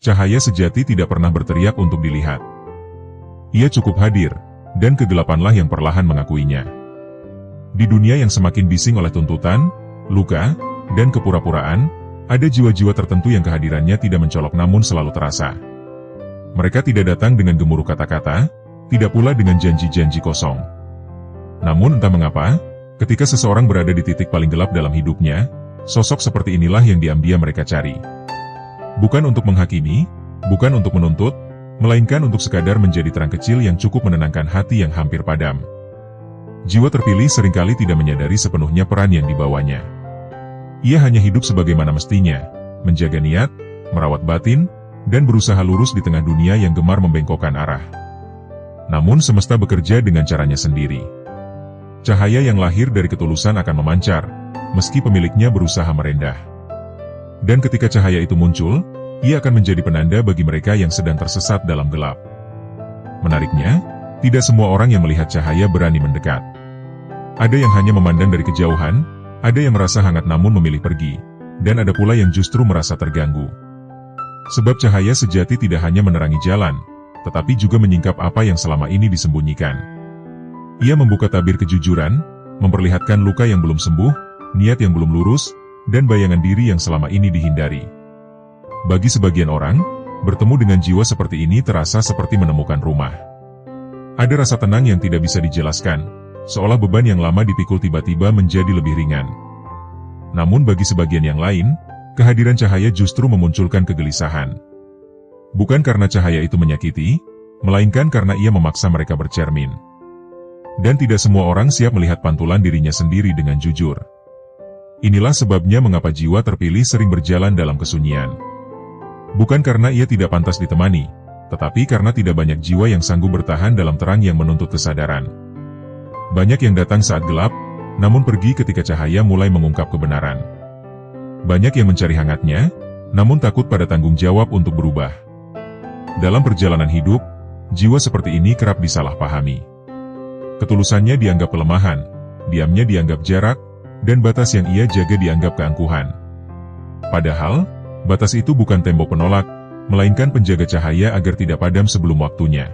Cahaya sejati tidak pernah berteriak untuk dilihat. Ia cukup hadir, dan kegelapanlah yang perlahan mengakuinya. Di dunia yang semakin bising oleh tuntutan, luka, dan kepura-puraan, ada jiwa-jiwa tertentu yang kehadirannya tidak mencolok namun selalu terasa. Mereka tidak datang dengan gemuruh kata-kata, tidak pula dengan janji-janji kosong. Namun entah mengapa, ketika seseorang berada di titik paling gelap dalam hidupnya, sosok seperti inilah yang diam-diam mereka cari. Bukan untuk menghakimi, bukan untuk menuntut, melainkan untuk sekadar menjadi terang kecil yang cukup menenangkan hati yang hampir padam. Jiwa terpilih seringkali tidak menyadari sepenuhnya peran yang dibawanya. Ia hanya hidup sebagaimana mestinya, menjaga niat, merawat batin, dan berusaha lurus di tengah dunia yang gemar membengkokkan arah. Namun semesta bekerja dengan caranya sendiri. Cahaya yang lahir dari ketulusan akan memancar, meski pemiliknya berusaha merendah. Dan ketika cahaya itu muncul, ia akan menjadi penanda bagi mereka yang sedang tersesat dalam gelap. Menariknya, tidak semua orang yang melihat cahaya berani mendekat. Ada yang hanya memandang dari kejauhan, ada yang merasa hangat namun memilih pergi, dan ada pula yang justru merasa terganggu. Sebab cahaya sejati tidak hanya menerangi jalan, tetapi juga menyingkap apa yang selama ini disembunyikan. Ia membuka tabir kejujuran, memperlihatkan luka yang belum sembuh, niat yang belum lurus, dan bayangan diri yang selama ini dihindari. Bagi sebagian orang, bertemu dengan jiwa seperti ini terasa seperti menemukan rumah. Ada rasa tenang yang tidak bisa dijelaskan, seolah beban yang lama dipikul tiba-tiba menjadi lebih ringan. Namun bagi sebagian yang lain, kehadiran cahaya justru memunculkan kegelisahan. Bukan karena cahaya itu menyakiti, melainkan karena ia memaksa mereka bercermin. Dan tidak semua orang siap melihat pantulan dirinya sendiri dengan jujur. Inilah sebabnya mengapa jiwa terpilih sering berjalan dalam kesunyian. Bukan karena ia tidak pantas ditemani, tetapi karena tidak banyak jiwa yang sanggup bertahan dalam terang yang menuntut kesadaran. Banyak yang datang saat gelap, namun pergi ketika cahaya mulai mengungkap kebenaran. Banyak yang mencari hangatnya, namun takut pada tanggung jawab untuk berubah. Dalam perjalanan hidup, jiwa seperti ini kerap disalahpahami. Ketulusannya dianggap kelemahan, diamnya dianggap jarak, dan batas yang ia jaga dianggap keangkuhan. Padahal, batas itu bukan tembok penolak, melainkan penjaga cahaya agar tidak padam sebelum waktunya.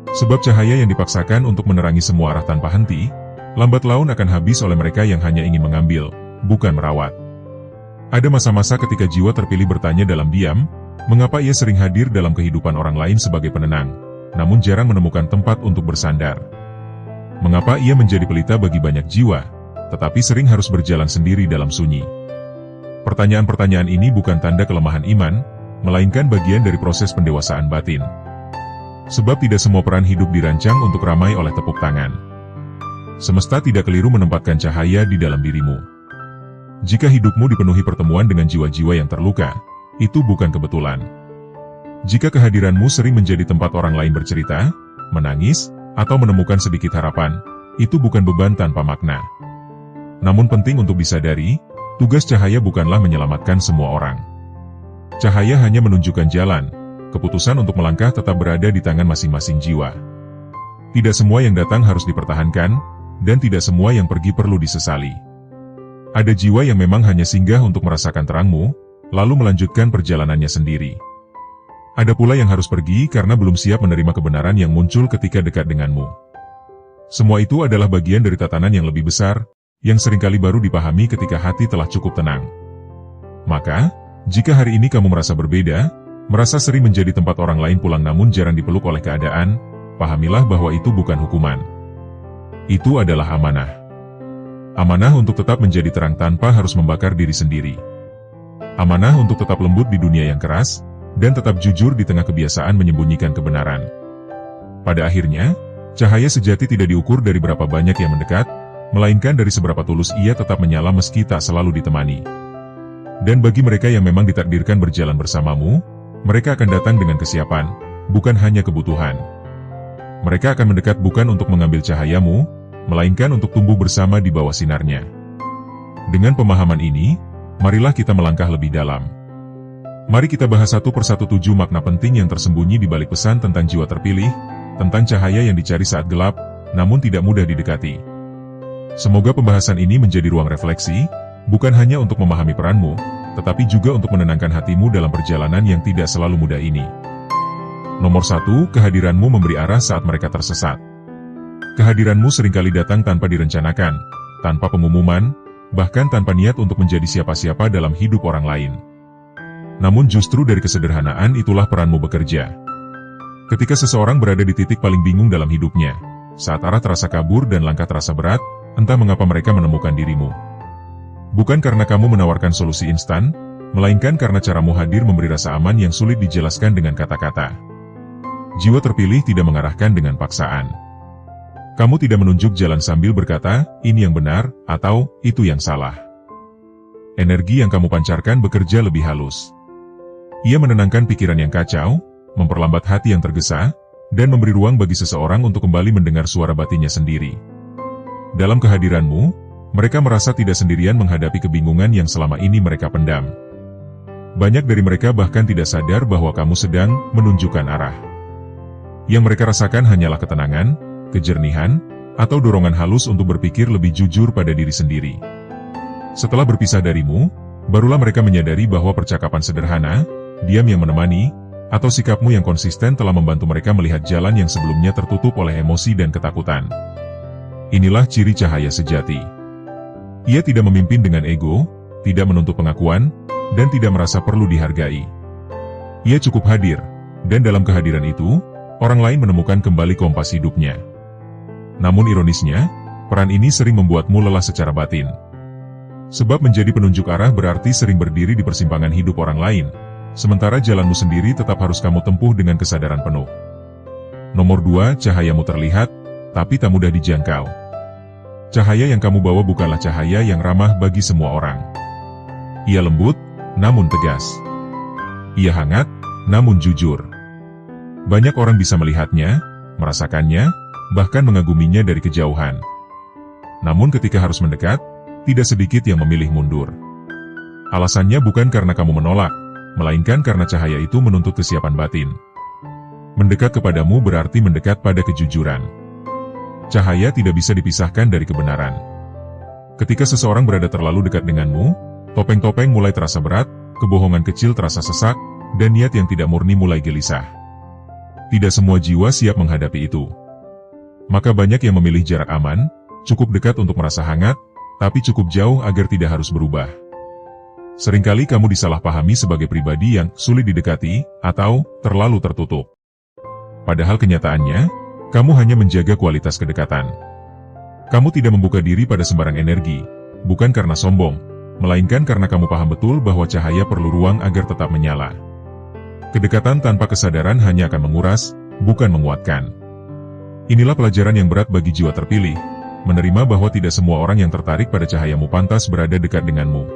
Sebab cahaya yang dipaksakan untuk menerangi semua arah tanpa henti, lambat laun akan habis oleh mereka yang hanya ingin mengambil, bukan merawat. Ada masa-masa ketika jiwa terpilih bertanya dalam diam, mengapa ia sering hadir dalam kehidupan orang lain sebagai penenang, namun jarang menemukan tempat untuk bersandar. Mengapa ia menjadi pelita bagi banyak jiwa, tetapi sering harus berjalan sendiri dalam sunyi. Pertanyaan-pertanyaan ini bukan tanda kelemahan iman, melainkan bagian dari proses pendewasaan batin. Sebab tidak semua peran hidup dirancang untuk ramai oleh tepuk tangan. Semesta tidak keliru menempatkan cahaya di dalam dirimu. Jika hidupmu dipenuhi pertemuan dengan jiwa-jiwa yang terluka, itu bukan kebetulan. Jika kehadiranmu sering menjadi tempat orang lain bercerita, menangis, atau menemukan sedikit harapan, itu bukan beban tanpa makna. Namun penting untuk disadari, tugas cahaya bukanlah menyelamatkan semua orang. Cahaya hanya menunjukkan jalan. Keputusan untuk melangkah tetap berada di tangan masing-masing jiwa. Tidak semua yang datang harus dipertahankan, dan tidak semua yang pergi perlu disesali. Ada jiwa yang memang hanya singgah untuk merasakan terangmu, lalu melanjutkan perjalanannya sendiri. Ada pula yang harus pergi karena belum siap menerima kebenaran yang muncul ketika dekat denganmu. Semua itu adalah bagian dari tatanan yang lebih besar, yang seringkali baru dipahami ketika hati telah cukup tenang. Maka, jika hari ini kamu merasa berbeda, merasa sering menjadi tempat orang lain pulang namun jarang dipeluk oleh keadaan, pahamilah bahwa itu bukan hukuman. Itu adalah amanah. Amanah untuk tetap menjadi terang tanpa harus membakar diri sendiri. Amanah untuk tetap lembut di dunia yang keras, dan tetap jujur di tengah kebiasaan menyembunyikan kebenaran. Pada akhirnya, cahaya sejati tidak diukur dari berapa banyak yang mendekat, melainkan dari seberapa tulus ia tetap menyala meski tak selalu ditemani. Dan bagi mereka yang memang ditakdirkan berjalan bersamamu, mereka akan datang dengan kesiapan, bukan hanya kebutuhan. Mereka akan mendekat bukan untuk mengambil cahayamu, melainkan untuk tumbuh bersama di bawah sinarnya. Dengan pemahaman ini, marilah kita melangkah lebih dalam. Mari kita bahas satu persatu 7 makna penting yang tersembunyi di balik pesan tentang jiwa terpilih, tentang cahaya yang dicari saat gelap, namun tidak mudah didekati. Semoga pembahasan ini menjadi ruang refleksi, bukan hanya untuk memahami peranmu, tetapi juga untuk menenangkan hatimu dalam perjalanan yang tidak selalu mudah ini. Nomor 1, kehadiranmu memberi arah saat mereka tersesat. Kehadiranmu seringkali datang tanpa direncanakan, tanpa pengumuman, bahkan tanpa niat untuk menjadi siapa-siapa dalam hidup orang lain. Namun justru dari kesederhanaan itulah peranmu bekerja. Ketika seseorang berada di titik paling bingung dalam hidupnya, saat arah terasa kabur dan langkah terasa berat, entah mengapa mereka menemukan dirimu. Bukan karena kamu menawarkan solusi instan, melainkan karena caramu hadir memberi rasa aman yang sulit dijelaskan dengan kata-kata. Jiwa terpilih tidak mengarahkan dengan paksaan. Kamu tidak menunjuk jalan sambil berkata, ini yang benar, atau itu yang salah. Energi yang kamu pancarkan bekerja lebih halus. Ia menenangkan pikiran yang kacau, memperlambat hati yang tergesa, dan memberi ruang bagi seseorang untuk kembali mendengar suara batinnya sendiri. Dalam kehadiranmu, mereka merasa tidak sendirian menghadapi kebingungan yang selama ini mereka pendam. Banyak dari mereka bahkan tidak sadar bahwa kamu sedang menunjukkan arah. Yang mereka rasakan hanyalah ketenangan, kejernihan, atau dorongan halus untuk berpikir lebih jujur pada diri sendiri. Setelah berpisah darimu, barulah mereka menyadari bahwa percakapan sederhana, diam yang menemani, atau sikapmu yang konsisten telah membantu mereka melihat jalan yang sebelumnya tertutup oleh emosi dan ketakutan. Inilah ciri cahaya sejati. Ia tidak memimpin dengan ego, tidak menuntut pengakuan, dan tidak merasa perlu dihargai. Ia cukup hadir, dan dalam kehadiran itu, orang lain menemukan kembali kompas hidupnya. Namun ironisnya, peran ini sering membuatmu lelah secara batin. Sebab menjadi penunjuk arah berarti sering berdiri di persimpangan hidup orang lain, sementara jalanmu sendiri tetap harus kamu tempuh dengan kesadaran penuh. Nomor 2, cahayamu terlihat, tapi tak mudah dijangkau. Cahaya yang kamu bawa bukanlah cahaya yang ramah bagi semua orang. Ia lembut, namun tegas. Ia hangat, namun jujur. Banyak orang bisa melihatnya, merasakannya, bahkan mengaguminya dari kejauhan. Namun ketika harus mendekat, tidak sedikit yang memilih mundur. Alasannya bukan karena kamu menolak, melainkan karena cahaya itu menuntut kesiapan batin. Mendekat kepadamu berarti mendekat pada kejujuran. Cahaya tidak bisa dipisahkan dari kebenaran. Ketika seseorang berada terlalu dekat denganmu, topeng-topeng mulai terasa berat, kebohongan kecil terasa sesak, dan niat yang tidak murni mulai gelisah. Tidak semua jiwa siap menghadapi itu. Maka banyak yang memilih jarak aman, cukup dekat untuk merasa hangat, tapi cukup jauh agar tidak harus berubah. Seringkali kamu disalahpahami sebagai pribadi yang sulit didekati, atau terlalu tertutup. Padahal kenyataannya, kamu hanya menjaga kualitas kedekatan. Kamu tidak membuka diri pada sembarang energi, bukan karena sombong, melainkan karena kamu paham betul bahwa cahaya perlu ruang agar tetap menyala. Kedekatan tanpa kesadaran hanya akan menguras, bukan menguatkan. Inilah pelajaran yang berat bagi jiwa terpilih, menerima bahwa tidak semua orang yang tertarik pada cahayamu pantas berada dekat denganmu.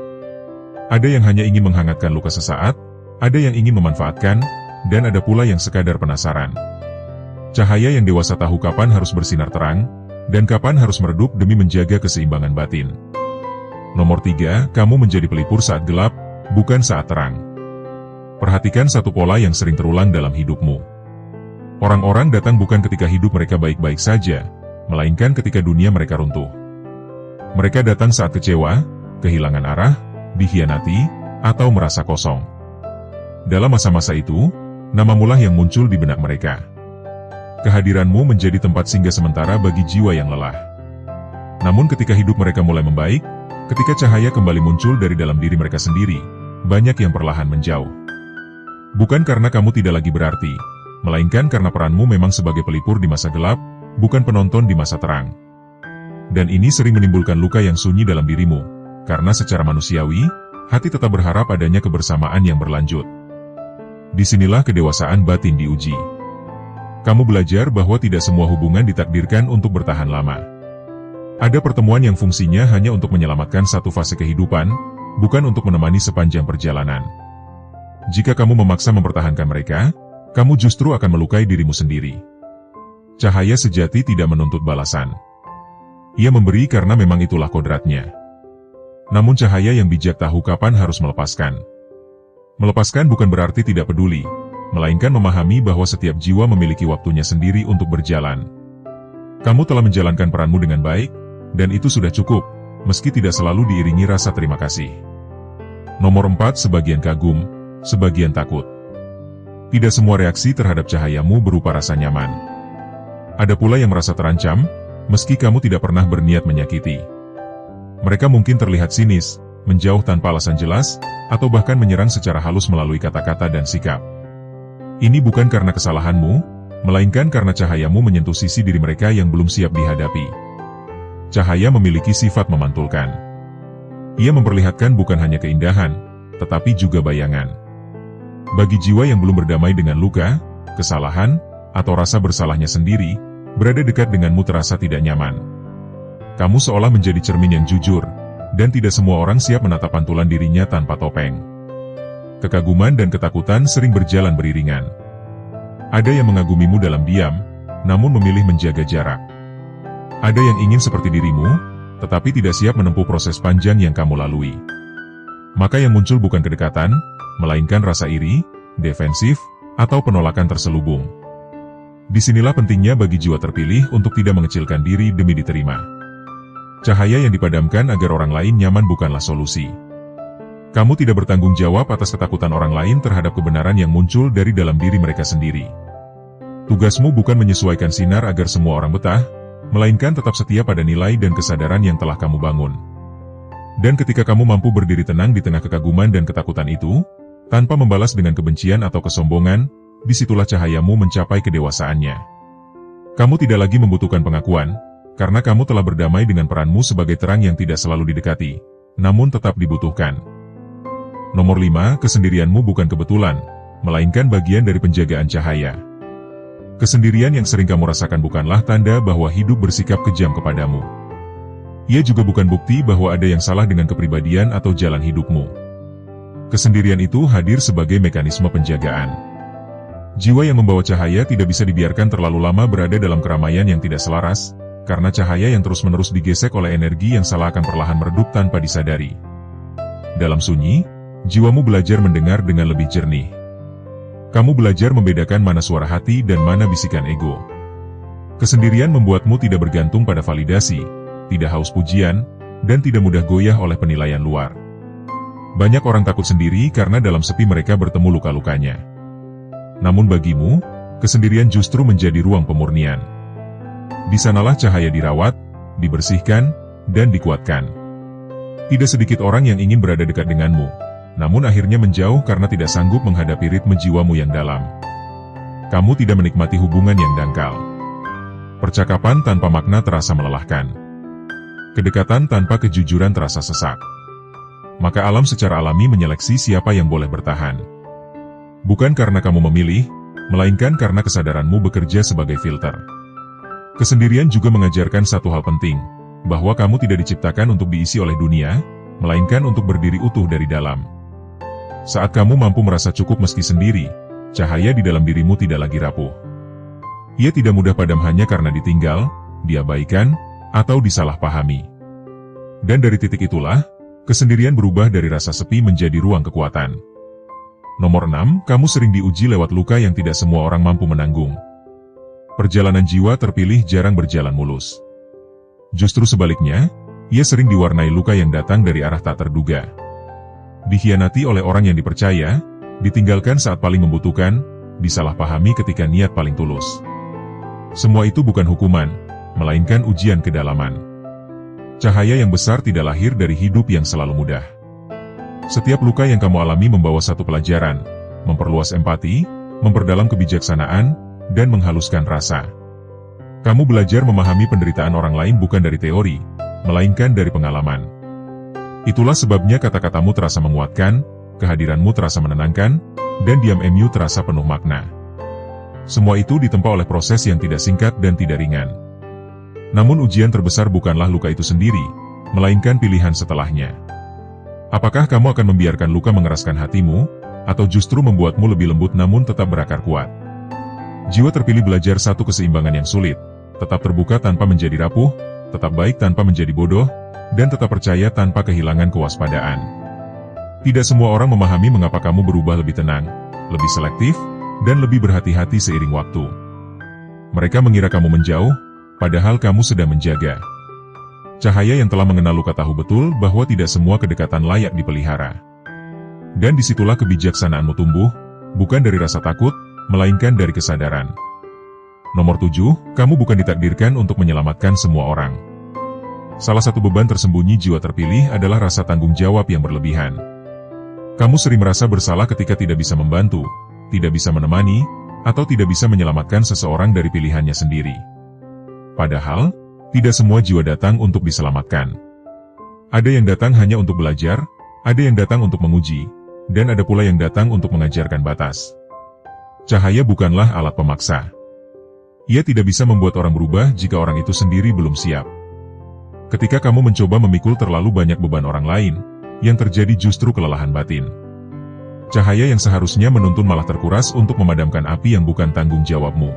Ada yang hanya ingin menghangatkan luka sesaat, ada yang ingin memanfaatkan, dan ada pula yang sekadar penasaran. Cahaya yang dewasa tahu kapan harus bersinar terang, dan kapan harus meredup demi menjaga keseimbangan batin. Nomor 3, kamu menjadi pelipur saat gelap, bukan saat terang. Perhatikan satu pola yang sering terulang dalam hidupmu. Orang-orang datang bukan ketika hidup mereka baik-baik saja, melainkan ketika dunia mereka runtuh. Mereka datang saat kecewa, kehilangan arah, dikhianati, atau merasa kosong. Dalam masa-masa itu, namamulah yang muncul di benak mereka. Kehadiranmu menjadi tempat singgah sementara bagi jiwa yang lelah. Namun ketika hidup mereka mulai membaik, ketika cahaya kembali muncul dari dalam diri mereka sendiri, banyak yang perlahan menjauh. Bukan karena kamu tidak lagi berarti, melainkan karena peranmu memang sebagai pelipur di masa gelap, bukan penonton di masa terang. Dan ini sering menimbulkan luka yang sunyi dalam dirimu, karena secara manusiawi, hati tetap berharap adanya kebersamaan yang berlanjut. Disinilah kedewasaan batin diuji. Kamu belajar bahwa tidak semua hubungan ditakdirkan untuk bertahan lama. Ada pertemuan yang fungsinya hanya untuk menyelamatkan satu fase kehidupan, bukan untuk menemani sepanjang perjalanan. Jika kamu memaksa mempertahankan mereka, kamu justru akan melukai dirimu sendiri. Cahaya sejati tidak menuntut balasan. Ia memberi karena memang itulah kodratnya. Namun cahaya yang bijak tahu kapan harus melepaskan. Melepaskan bukan berarti tidak peduli, melainkan memahami bahwa setiap jiwa memiliki waktunya sendiri untuk berjalan. Kamu telah menjalankan peranmu dengan baik, dan itu sudah cukup, meski tidak selalu diiringi rasa terima kasih. Nomor 4, sebagian kagum, sebagian takut. Tidak semua reaksi terhadap cahayamu berupa rasa nyaman. Ada pula yang merasa terancam, meski kamu tidak pernah berniat menyakiti. Mereka mungkin terlihat sinis, menjauh tanpa alasan jelas, atau bahkan menyerang secara halus melalui kata-kata dan sikap. Ini bukan karena kesalahanmu, melainkan karena cahayamu menyentuh sisi diri mereka yang belum siap dihadapi. Cahaya memiliki sifat memantulkan. Ia memperlihatkan bukan hanya keindahan, tetapi juga bayangan. Bagi jiwa yang belum berdamai dengan luka, kesalahan, atau rasa bersalahnya sendiri, berada dekat denganmu terasa tidak nyaman. Kamu seolah menjadi cermin yang jujur, dan tidak semua orang siap menatap pantulan dirinya tanpa topeng. Kekaguman dan ketakutan sering berjalan beriringan. Ada yang mengagumimu dalam diam, namun memilih menjaga jarak. Ada yang ingin seperti dirimu, tetapi tidak siap menempuh proses panjang yang kamu lalui. Maka yang muncul bukan kedekatan, melainkan rasa iri, defensif, atau penolakan terselubung. Disinilah pentingnya bagi jiwa terpilih untuk tidak mengecilkan diri demi diterima. Cahaya yang dipadamkan agar orang lain nyaman bukanlah solusi. Kamu tidak bertanggung jawab atas ketakutan orang lain terhadap kebenaran yang muncul dari dalam diri mereka sendiri. Tugasmu bukan menyesuaikan sinar agar semua orang betah, melainkan tetap setia pada nilai dan kesadaran yang telah kamu bangun. Dan ketika kamu mampu berdiri tenang di tengah kekaguman dan ketakutan itu, tanpa membalas dengan kebencian atau kesombongan, disitulah cahayamu mencapai kedewasaannya. Kamu tidak lagi membutuhkan pengakuan, karena kamu telah berdamai dengan peranmu sebagai terang yang tidak selalu didekati, namun tetap dibutuhkan. Nomor 5, kesendirianmu bukan kebetulan, melainkan bagian dari penjagaan cahaya. Kesendirian yang sering kamu rasakan bukanlah tanda bahwa hidup bersikap kejam kepadamu. Ia juga bukan bukti bahwa ada yang salah dengan kepribadian atau jalan hidupmu. Kesendirian itu hadir sebagai mekanisme penjagaan. Jiwa yang membawa cahaya tidak bisa dibiarkan terlalu lama berada dalam keramaian yang tidak selaras, karena cahaya yang terus-menerus digesek oleh energi yang salah akan perlahan meredup tanpa disadari. Dalam sunyi, jiwamu belajar mendengar dengan lebih jernih. Kamu belajar membedakan mana suara hati dan mana bisikan ego. Kesendirian membuatmu tidak bergantung pada validasi, tidak haus pujian, dan tidak mudah goyah oleh penilaian luar. Banyak orang takut sendiri karena dalam sepi mereka bertemu luka-lukanya. Namun bagimu, kesendirian justru menjadi ruang pemurnian. Di sanalah cahaya dirawat, dibersihkan, dan dikuatkan. Tidak sedikit orang yang ingin berada dekat denganmu, namun akhirnya menjauh karena tidak sanggup menghadapi ritme jiwamu yang dalam. Kamu tidak menikmati hubungan yang dangkal. Percakapan tanpa makna terasa melelahkan. Kedekatan tanpa kejujuran terasa sesak. Maka alam secara alami menyeleksi siapa yang boleh bertahan. Bukan karena kamu memilih, melainkan karena kesadaranmu bekerja sebagai filter. Kesendirian juga mengajarkan satu hal penting, bahwa kamu tidak diciptakan untuk diisi oleh dunia, melainkan untuk berdiri utuh dari dalam. Saat kamu mampu merasa cukup meski sendiri, cahaya di dalam dirimu tidak lagi rapuh. Ia tidak mudah padam hanya karena ditinggal, diabaikan, atau disalahpahami. Dan dari titik itulah, kesendirian berubah dari rasa sepi menjadi ruang kekuatan. Nomor 6, kamu sering diuji lewat luka yang tidak semua orang mampu menanggung. Perjalanan jiwa terpilih jarang berjalan mulus. Justru sebaliknya, ia sering diwarnai luka yang datang dari arah tak terduga. Dikhianati oleh orang yang dipercaya, ditinggalkan saat paling membutuhkan, disalahpahami ketika niat paling tulus. Semua itu bukan hukuman, melainkan ujian kedalaman. Cahaya yang besar tidak lahir dari hidup yang selalu mudah. Setiap luka yang kamu alami membawa satu pelajaran, memperluas empati, memperdalam kebijaksanaan, dan menghaluskan rasa. Kamu belajar memahami penderitaan orang lain bukan dari teori, melainkan dari pengalaman. Itulah sebabnya kata-katamu terasa menguatkan, kehadiranmu terasa menenangkan, dan diam-mu terasa penuh makna. Semua itu ditempa oleh proses yang tidak singkat dan tidak ringan. Namun ujian terbesar bukanlah luka itu sendiri, melainkan pilihan setelahnya. Apakah kamu akan membiarkan luka mengeraskan hatimu, atau justru membuatmu lebih lembut namun tetap berakar kuat? Jiwa terpilih belajar satu keseimbangan yang sulit, tetap terbuka tanpa menjadi rapuh, tetap baik tanpa menjadi bodoh, dan tetap percaya tanpa kehilangan kewaspadaan. Tidak semua orang memahami mengapa kamu berubah lebih tenang, lebih selektif, dan lebih berhati-hati seiring waktu. Mereka mengira kamu menjauh, padahal kamu sedang menjaga. Cahaya yang telah mengenal luka tahu betul bahwa tidak semua kedekatan layak dipelihara. Dan disitulah kebijaksanaanmu tumbuh, bukan dari rasa takut, melainkan dari kesadaran. Nomor 7, kamu bukan ditakdirkan untuk menyelamatkan semua orang. Salah satu beban tersembunyi jiwa terpilih adalah rasa tanggung jawab yang berlebihan. Kamu sering merasa bersalah ketika tidak bisa membantu, tidak bisa menemani, atau tidak bisa menyelamatkan seseorang dari pilihannya sendiri. Padahal, tidak semua jiwa datang untuk diselamatkan. Ada yang datang hanya untuk belajar, ada yang datang untuk menguji, dan ada pula yang datang untuk mengajarkan batas. Cahaya bukanlah alat pemaksa. Ia tidak bisa membuat orang berubah jika orang itu sendiri belum siap. Ketika kamu mencoba memikul terlalu banyak beban orang lain, yang terjadi justru kelelahan batin. Cahaya yang seharusnya menuntun malah terkuras untuk memadamkan api yang bukan tanggung jawabmu.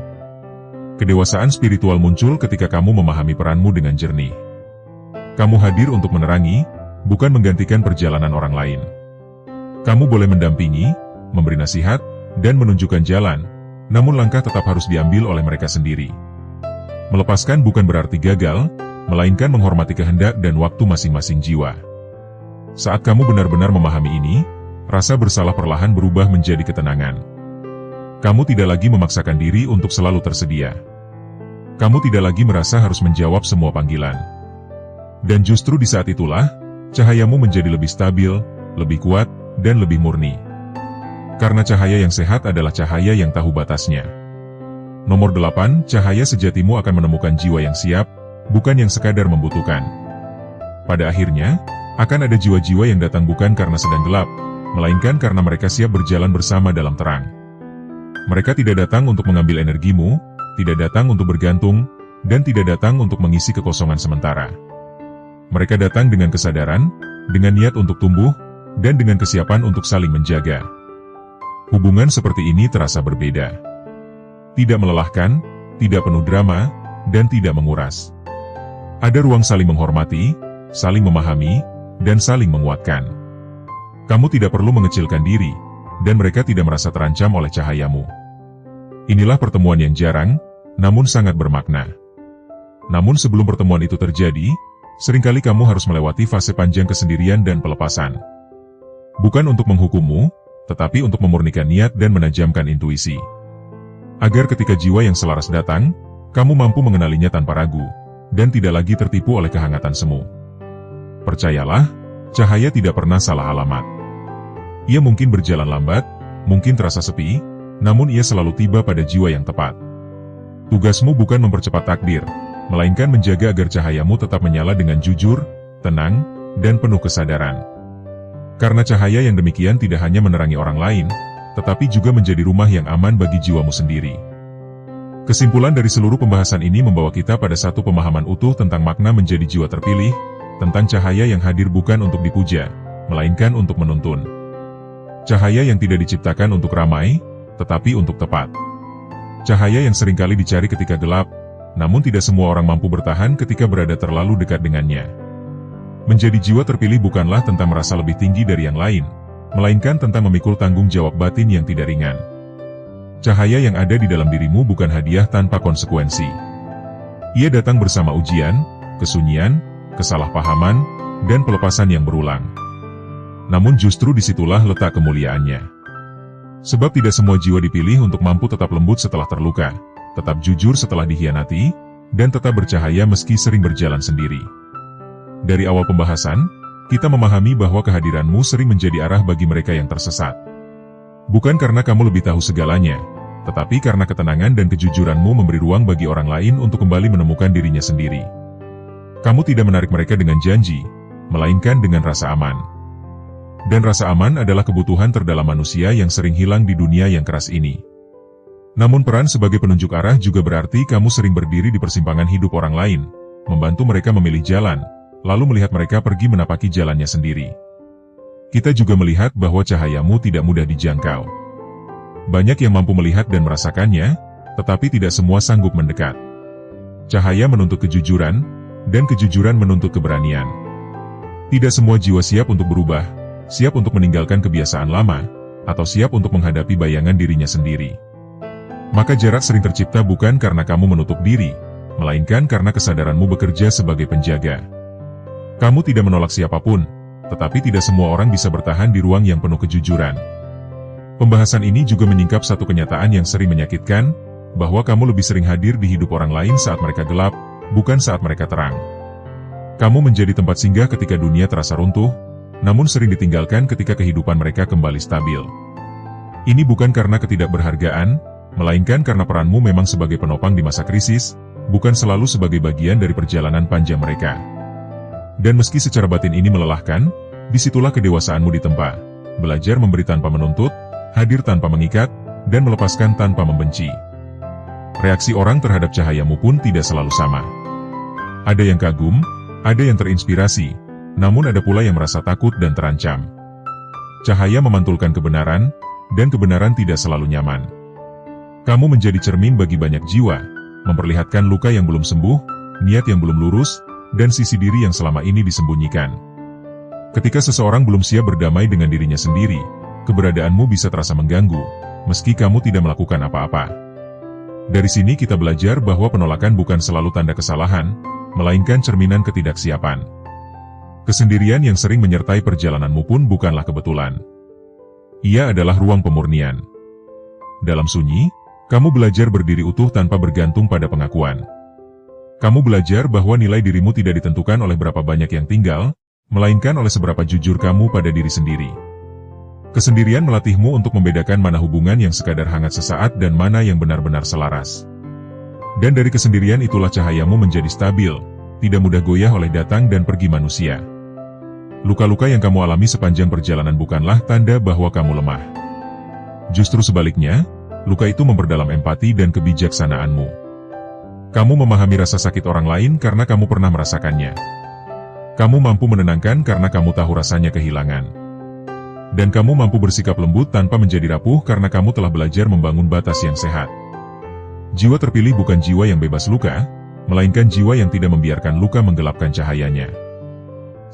Kedewasaan spiritual muncul ketika kamu memahami peranmu dengan jernih. Kamu hadir untuk menerangi, bukan menggantikan perjalanan orang lain. Kamu boleh mendampingi, memberi nasihat, dan menunjukkan jalan, namun langkah tetap harus diambil oleh mereka sendiri. Melepaskan bukan berarti gagal, melainkan menghormati kehendak dan waktu masing-masing jiwa. Saat kamu benar-benar memahami ini, rasa bersalah perlahan berubah menjadi ketenangan. Kamu tidak lagi memaksakan diri untuk selalu tersedia. Kamu tidak lagi merasa harus menjawab semua panggilan. Dan justru di saat itulah, cahayamu menjadi lebih stabil, lebih kuat, dan lebih murni. Karena cahaya yang sehat adalah cahaya yang tahu batasnya. Nomor 8, cahaya sejatimu akan menemukan jiwa yang siap, bukan yang sekadar membutuhkan. Pada akhirnya, akan ada jiwa-jiwa yang datang bukan karena sedang gelap, melainkan karena mereka siap berjalan bersama dalam terang. Mereka tidak datang untuk mengambil energimu, tidak datang untuk bergantung, dan tidak datang untuk mengisi kekosongan sementara. Mereka datang dengan kesadaran, dengan niat untuk tumbuh, dan dengan kesiapan untuk saling menjaga. Hubungan seperti ini terasa berbeda. Tidak melelahkan, tidak penuh drama, dan tidak menguras. Ada ruang saling menghormati, saling memahami, dan saling menguatkan. Kamu tidak perlu mengecilkan diri, dan mereka tidak merasa terancam oleh cahayamu. Inilah pertemuan yang jarang, namun sangat bermakna. Namun sebelum pertemuan itu terjadi, seringkali kamu harus melewati fase panjang kesendirian dan pelepasan. Bukan untuk menghukummu, tetapi untuk memurnikan niat dan menajamkan intuisi. Agar ketika jiwa yang selaras datang, kamu mampu mengenalinya tanpa ragu, dan tidak lagi tertipu oleh kehangatan semu. Percayalah, cahaya tidak pernah salah alamat. Ia mungkin berjalan lambat, mungkin terasa sepi, namun ia selalu tiba pada jiwa yang tepat. Tugasmu bukan mempercepat takdir, melainkan menjaga agar cahayamu tetap menyala dengan jujur, tenang, dan penuh kesadaran. Karena cahaya yang demikian tidak hanya menerangi orang lain, tetapi juga menjadi rumah yang aman bagi jiwamu sendiri. Kesimpulan dari seluruh pembahasan ini membawa kita pada satu pemahaman utuh tentang makna menjadi jiwa terpilih, tentang cahaya yang hadir bukan untuk dipuja, melainkan untuk menuntun. Cahaya yang tidak diciptakan untuk ramai, tetapi untuk tepat. Cahaya yang seringkali dicari ketika gelap, namun tidak semua orang mampu bertahan ketika berada terlalu dekat dengannya. Menjadi jiwa terpilih bukanlah tentang merasa lebih tinggi dari yang lain, melainkan tentang memikul tanggung jawab batin yang tidak ringan. Cahaya yang ada di dalam dirimu bukan hadiah tanpa konsekuensi. Ia datang bersama ujian, kesunyian, kesalahpahaman, dan pelepasan yang berulang. Namun justru disitulah letak kemuliaannya. Sebab tidak semua jiwa dipilih untuk mampu tetap lembut setelah terluka, tetap jujur setelah dikhianati, dan tetap bercahaya meski sering berjalan sendiri. Dari awal pembahasan, kita memahami bahwa kehadiranmu sering menjadi arah bagi mereka yang tersesat. Bukan karena kamu lebih tahu segalanya, tetapi karena ketenangan dan kejujuranmu memberi ruang bagi orang lain untuk kembali menemukan dirinya sendiri. Kamu tidak menarik mereka dengan janji, melainkan dengan rasa aman. Dan rasa aman adalah kebutuhan terdalam manusia yang sering hilang di dunia yang keras ini. Namun peran sebagai penunjuk arah juga berarti kamu sering berdiri di persimpangan hidup orang lain, membantu mereka memilih jalan, lalu melihat mereka pergi menapaki jalannya sendiri. Kita juga melihat bahwa cahayamu tidak mudah dijangkau. Banyak yang mampu melihat dan merasakannya, tetapi tidak semua sanggup mendekat. Cahaya menuntut kejujuran, dan kejujuran menuntut keberanian. Tidak semua jiwa siap untuk berubah, siap untuk meninggalkan kebiasaan lama, atau siap untuk menghadapi bayangan dirinya sendiri. Maka jarak sering tercipta bukan karena kamu menutup diri, melainkan karena kesadaranmu bekerja sebagai penjaga. Kamu tidak menolak siapapun, tetapi tidak semua orang bisa bertahan di ruang yang penuh kejujuran. Pembahasan ini juga menyingkap satu kenyataan yang sering menyakitkan, bahwa kamu lebih sering hadir di hidup orang lain saat mereka gelap, bukan saat mereka terang. Kamu menjadi tempat singgah ketika dunia terasa runtuh, namun sering ditinggalkan ketika kehidupan mereka kembali stabil. Ini bukan karena ketidakberhargaan, melainkan karena peranmu memang sebagai penopang di masa krisis, bukan selalu sebagai bagian dari perjalanan panjang mereka. Dan meski secara batin ini melelahkan, disitulah kedewasaanmu ditempa. Belajar memberi tanpa menuntut, hadir tanpa mengikat, dan melepaskan tanpa membenci. Reaksi orang terhadap cahayamu pun tidak selalu sama. Ada yang kagum, ada yang terinspirasi, namun ada pula yang merasa takut dan terancam. Cahaya memantulkan kebenaran, dan kebenaran tidak selalu nyaman. Kamu menjadi cermin bagi banyak jiwa, memperlihatkan luka yang belum sembuh, niat yang belum lurus, dan sisi diri yang selama ini disembunyikan. Ketika seseorang belum siap berdamai dengan dirinya sendiri, keberadaanmu bisa terasa mengganggu, meski kamu tidak melakukan apa-apa. Dari sini kita belajar bahwa penolakan bukan selalu tanda kesalahan, melainkan cerminan ketidaksiapan. Kesendirian yang sering menyertai perjalananmu pun bukanlah kebetulan. Ia adalah ruang pemurnian. Dalam sunyi, kamu belajar berdiri utuh tanpa bergantung pada pengakuan. Kamu belajar bahwa nilai dirimu tidak ditentukan oleh berapa banyak yang tinggal, melainkan oleh seberapa jujur kamu pada diri sendiri. Kesendirian melatihmu untuk membedakan mana hubungan yang sekadar hangat sesaat dan mana yang benar-benar selaras. Dan dari kesendirian itulah cahayamu menjadi stabil, tidak mudah goyah oleh datang dan pergi manusia. Luka-luka yang kamu alami sepanjang perjalanan bukanlah tanda bahwa kamu lemah. Justru sebaliknya, luka itu memperdalam empati dan kebijaksanaanmu. Kamu memahami rasa sakit orang lain karena kamu pernah merasakannya. Kamu mampu menenangkan karena kamu tahu rasanya kehilangan. Dan kamu mampu bersikap lembut tanpa menjadi rapuh karena kamu telah belajar membangun batas yang sehat. Jiwa terpilih bukan jiwa yang bebas luka, melainkan jiwa yang tidak membiarkan luka menggelapkan cahayanya.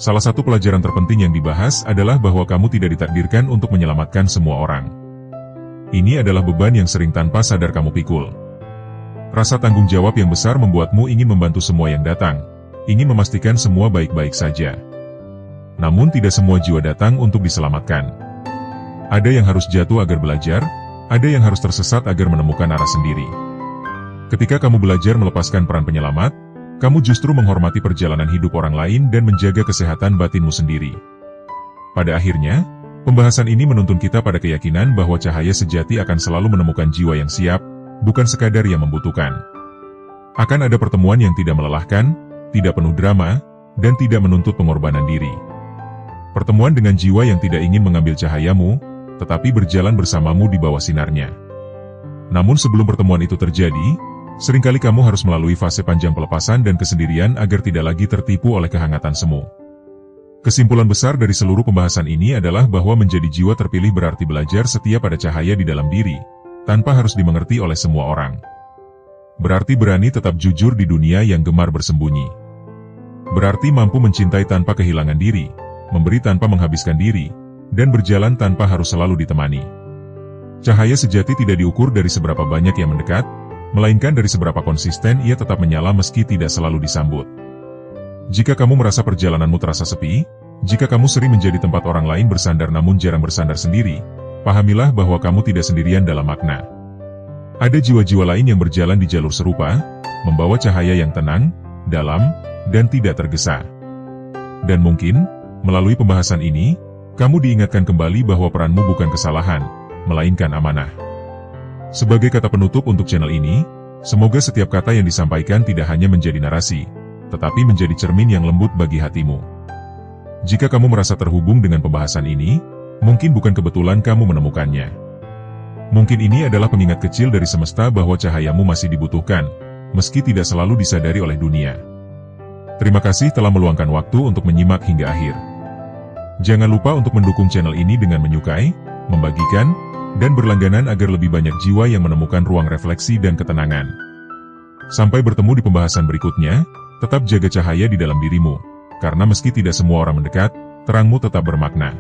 Salah satu pelajaran terpenting yang dibahas adalah bahwa kamu tidak ditakdirkan untuk menyelamatkan semua orang. Ini adalah beban yang sering tanpa sadar kamu pikul. Rasa tanggung jawab yang besar membuatmu ingin membantu semua yang datang, ingin memastikan semua baik-baik saja. Namun tidak semua jiwa datang untuk diselamatkan. Ada yang harus jatuh agar belajar, ada yang harus tersesat agar menemukan arah sendiri. Ketika kamu belajar melepaskan peran penyelamat, kamu justru menghormati perjalanan hidup orang lain dan menjaga kesehatan batinmu sendiri. Pada akhirnya, pembahasan ini menuntun kita pada keyakinan bahwa cahaya sejati akan selalu menemukan jiwa yang siap, bukan sekadar yang membutuhkan. Akan ada pertemuan yang tidak melelahkan, tidak penuh drama, dan tidak menuntut pengorbanan diri. Pertemuan dengan jiwa yang tidak ingin mengambil cahayamu, tetapi berjalan bersamamu di bawah sinarnya. Namun sebelum pertemuan itu terjadi, seringkali kamu harus melalui fase panjang pelepasan dan kesendirian agar tidak lagi tertipu oleh kehangatan semu. Kesimpulan besar dari seluruh pembahasan ini adalah bahwa menjadi jiwa terpilih berarti belajar setia pada cahaya di dalam diri, tanpa harus dimengerti oleh semua orang. Berarti berani tetap jujur di dunia yang gemar bersembunyi. Berarti mampu mencintai tanpa kehilangan diri, memberi tanpa menghabiskan diri, dan berjalan tanpa harus selalu ditemani. Cahaya sejati tidak diukur dari seberapa banyak yang mendekat, melainkan dari seberapa konsisten ia tetap menyala meski tidak selalu disambut. Jika kamu merasa perjalananmu terasa sepi, jika kamu sering menjadi tempat orang lain bersandar namun jarang bersandar sendiri, pahamilah bahwa kamu tidak sendirian dalam makna. Ada jiwa-jiwa lain yang berjalan di jalur serupa, membawa cahaya yang tenang, dalam, dan tidak tergesa. Dan mungkin, melalui pembahasan ini, kamu diingatkan kembali bahwa peranmu bukan kesalahan, melainkan amanah. Sebagai kata penutup untuk channel ini, semoga setiap kata yang disampaikan tidak hanya menjadi narasi, tetapi menjadi cermin yang lembut bagi hatimu. Jika kamu merasa terhubung dengan pembahasan ini, mungkin bukan kebetulan kamu menemukannya. Mungkin ini adalah pengingat kecil dari semesta bahwa cahayamu masih dibutuhkan, meski tidak selalu disadari oleh dunia. Terima kasih telah meluangkan waktu untuk menyimak hingga akhir. Jangan lupa untuk mendukung channel ini dengan menyukai, membagikan, dan berlangganan agar lebih banyak jiwa yang menemukan ruang refleksi dan ketenangan. Sampai bertemu di pembahasan berikutnya, tetap jaga cahaya di dalam dirimu, karena meski tidak semua orang mendekat, terangmu tetap bermakna.